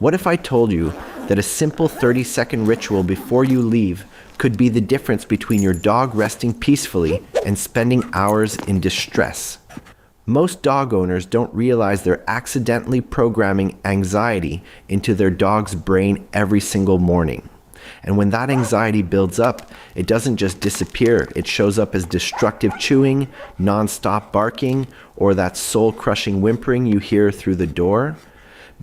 What if I told you that a simple 30-second ritual before you leave could be the difference between your dog resting peacefully and spending hours in distress? Most dog owners don't realize they're accidentally programming anxiety into their dog's brain every single morning. And when that anxiety builds up, it doesn't just disappear. It shows up as destructive chewing, non-stop barking, or that soul-crushing whimpering you hear through the door.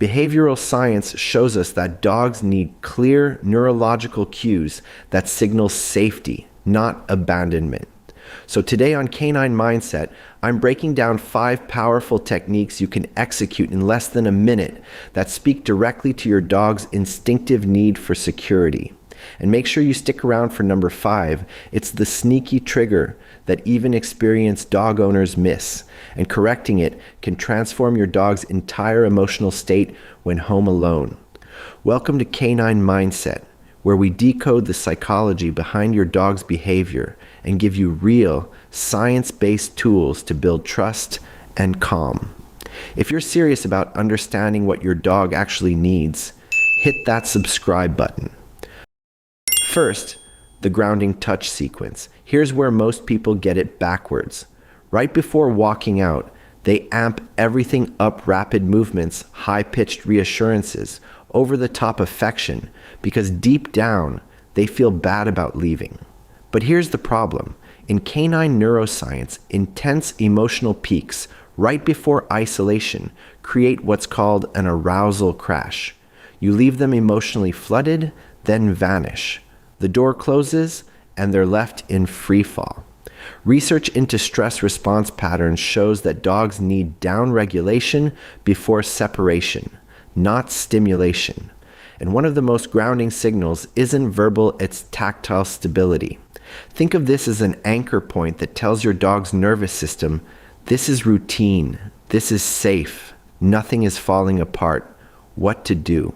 Behavioral science shows us that dogs need clear neurological cues that signal safety, not abandonment. So today on Canine Mindset, I'm breaking down 5 powerful techniques you can execute in less than a minute that speak directly to your dog's instinctive need for security. And make sure you stick around for number 5. It's the sneaky trigger that even experienced dog owners miss, and correcting it can transform your dog's entire emotional state when home alone. Welcome to Canine Mindset, where we decode the psychology behind your dog's behavior and give you real, science-based tools to build trust and calm. If you're serious about understanding what your dog actually needs, hit that subscribe button. First, the grounding touch sequence. Here's where most people get it backwards. Right before walking out, they amp everything up: rapid movements, high-pitched reassurances, over-the-top affection, because deep down, they feel bad about leaving. But here's the problem. In canine neuroscience, intense emotional peaks right before isolation create what's called an arousal crash. You leave them emotionally flooded, then vanish. The door closes, and they're left in free fall. Research into stress response patterns shows that dogs need downregulation before separation, not stimulation. And one of the most grounding signals isn't verbal, it's tactile stability. Think of this as an anchor point that tells your dog's nervous system, this is routine, this is safe, nothing is falling apart, what to do.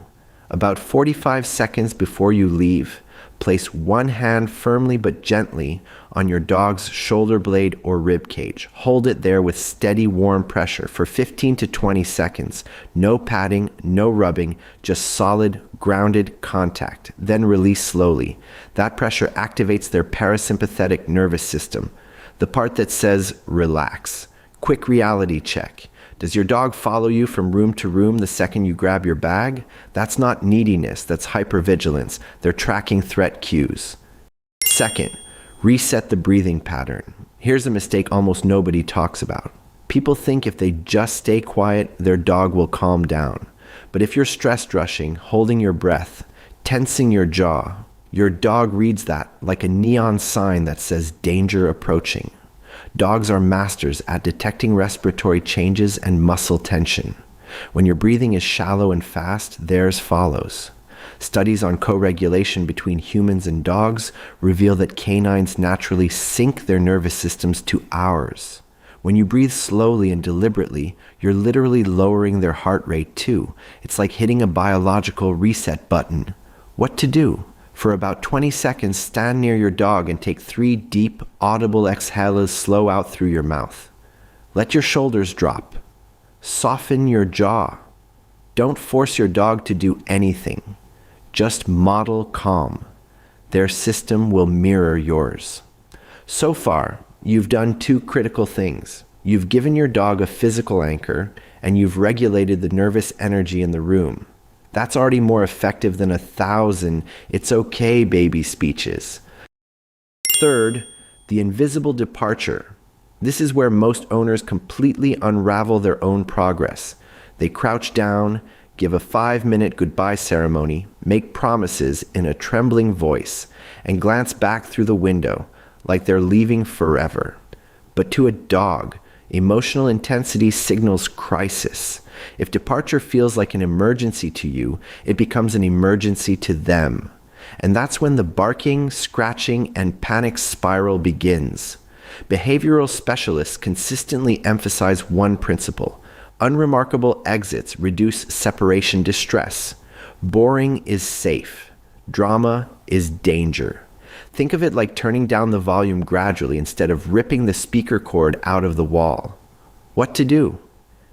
About 45 seconds before you leave, place one hand firmly but gently on your dog's shoulder blade or rib cage. Hold it there with steady, warm pressure for 15 to 20 seconds. No patting, no rubbing, just solid, grounded contact. Then release slowly. That pressure activates their parasympathetic nervous system, the part that says relax. Quick reality check. Does your dog follow you from room to room the second you grab your bag? That's not neediness, that's hypervigilance. They're tracking threat cues. Second, reset the breathing pattern. Here's a mistake almost nobody talks about. People think if they just stay quiet, their dog will calm down. But if you're stress rushing, holding your breath, tensing your jaw, your dog reads that like a neon sign that says danger approaching. Dogs are masters at detecting respiratory changes and muscle tension. When your breathing is shallow and fast, theirs follows. Studies on co-regulation between humans and dogs reveal that canines naturally sync their nervous systems to ours. When you breathe slowly and deliberately, you're literally lowering their heart rate too. It's like hitting a biological reset button. What to do? For about 20 seconds, stand near your dog and take 3 deep, audible exhales slow out through your mouth. Let your shoulders drop. Soften your jaw. Don't force your dog to do anything. Just model calm. Their system will mirror yours. So far, you've done 2 critical things. You've given your dog a physical anchor, and you've regulated the nervous energy in the room. That's already more effective than 1,000 "it's okay, baby" speeches. Third, the invisible departure. This is where most owners completely unravel their own progress. They crouch down, give a 5-minute goodbye ceremony, make promises in a trembling voice, and glance back through the window like they're leaving forever. But to a dog, emotional intensity signals crisis. If departure feels like an emergency to you, it becomes an emergency to them. And that's when the barking, scratching, and panic spiral begins. Behavioral specialists consistently emphasize one principle: unremarkable exits reduce separation distress. Boring is safe. Drama is danger. Think of it like turning down the volume gradually instead of ripping the speaker cord out of the wall. What to do?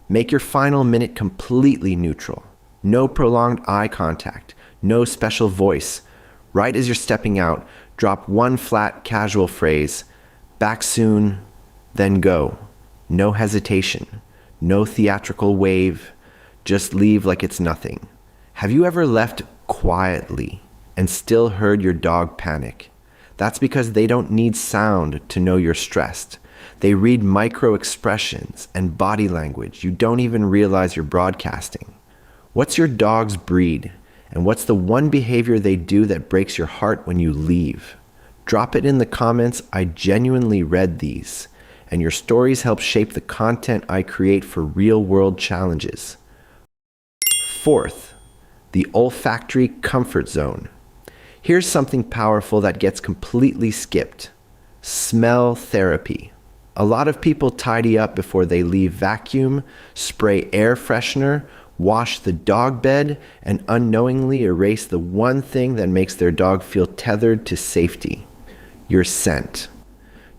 Make your final minute completely neutral. No prolonged eye contact. No special voice. Right as you're stepping out, drop one flat, casual phrase. Back soon, then go. No hesitation. No theatrical wave. Just leave like it's nothing. Have you ever left quietly and still heard your dog panic? That's because they don't need sound to know you're stressed. They read micro expressions and body language you don't even realize you're broadcasting. What's your dog's breed? And what's the one behavior they do that breaks your heart when you leave? Drop it in the comments. I genuinely read these, and your stories help shape the content I create for real-world challenges. Fourth, the olfactory comfort zone. Here's something powerful that gets completely skipped. Smell therapy. A lot of people tidy up before they leave, vacuum, spray air freshener, wash the dog bed, and unknowingly erase the one thing that makes their dog feel tethered to safety: your scent.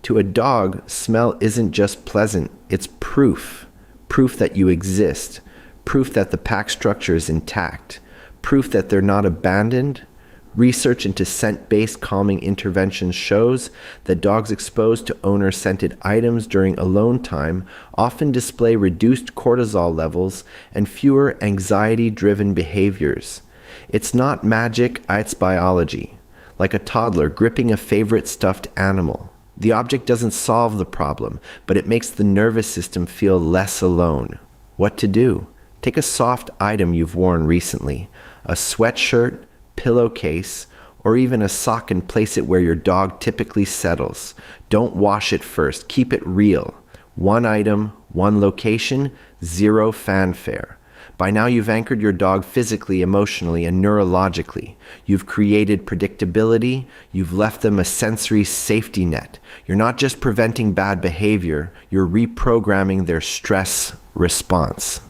To a dog, smell isn't just pleasant, it's proof. Proof that you exist. Proof that the pack structure is intact. Proof that they're not abandoned. Research into scent-based calming interventions shows that dogs exposed to owner-scented items during alone time often display reduced cortisol levels and fewer anxiety-driven behaviors. It's not magic, it's biology. Like a toddler gripping a favorite stuffed animal. The object doesn't solve the problem, but it makes the nervous system feel less alone. What to do? Take a soft item you've worn recently, a sweatshirt, pillowcase, or even a sock, and place it where your dog typically settles. Don't wash it first. Keep it real. One item, one location, zero fanfare. By now you've anchored your dog physically, emotionally, and neurologically. You've created predictability. You've left them a sensory safety net. You're not just preventing bad behavior, you're reprogramming their stress response.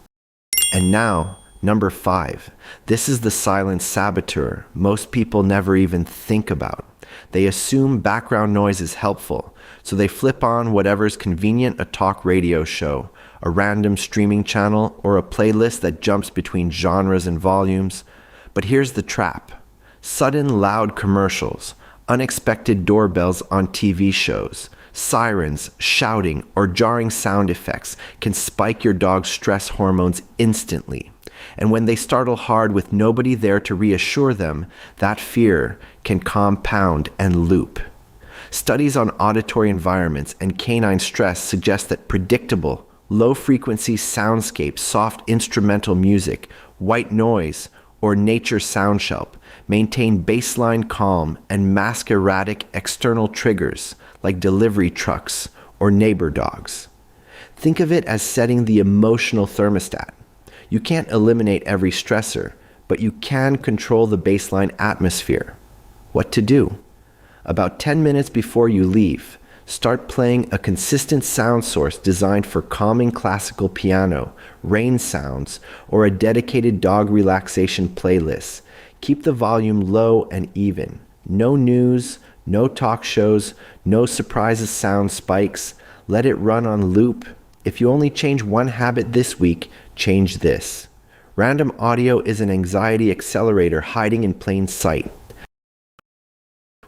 And now, number 5. This is the silent saboteur most people never even think about. They assume background noise is helpful, so they flip on whatever's convenient: a talk radio show, a random streaming channel, or a playlist that jumps between genres and volumes. But here's the trap. Sudden loud commercials, unexpected doorbells on TV shows, sirens, shouting, or jarring sound effects can spike your dog's stress hormones instantly. And when they startle hard with nobody there to reassure them, that fear can compound and loop. Studies on auditory environments and canine stress suggest that predictable, low-frequency soundscapes, soft instrumental music, white noise, or nature sound shelf maintain baseline calm and mask erratic external triggers like delivery trucks or neighbor dogs. Think of it as setting the emotional thermostat. You can't eliminate every stressor, but you can control the baseline atmosphere. What to do? About 10 minutes before you leave, start playing a consistent sound source designed for calming classical piano, rain sounds, or a dedicated dog relaxation playlist. Keep the volume low and even. No news, no talk shows, no surprises sound spikes. Let it run on loop. If you only change one habit this week, change this. Random audio is an anxiety accelerator hiding in plain sight.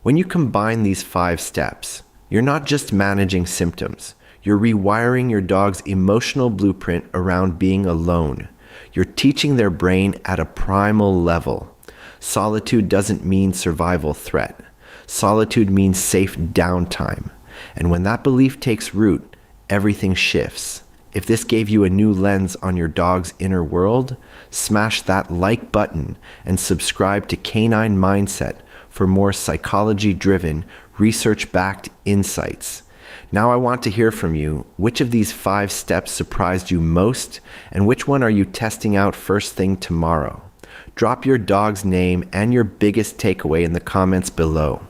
When you combine these 5 steps, you're not just managing symptoms. You're rewiring your dog's emotional blueprint around being alone. You're teaching their brain at a primal level. Solitude doesn't mean survival threat. Solitude means safe downtime. And when that belief takes root, everything shifts. If this gave you a new lens on your dog's inner world, smash that like button and subscribe to Canine Mindset for more psychology-driven, research-backed insights. Now I want to hear from you. Which of these 5 steps surprised you most, and which one are you testing out first thing tomorrow? Drop your dog's name and your biggest takeaway in the comments below.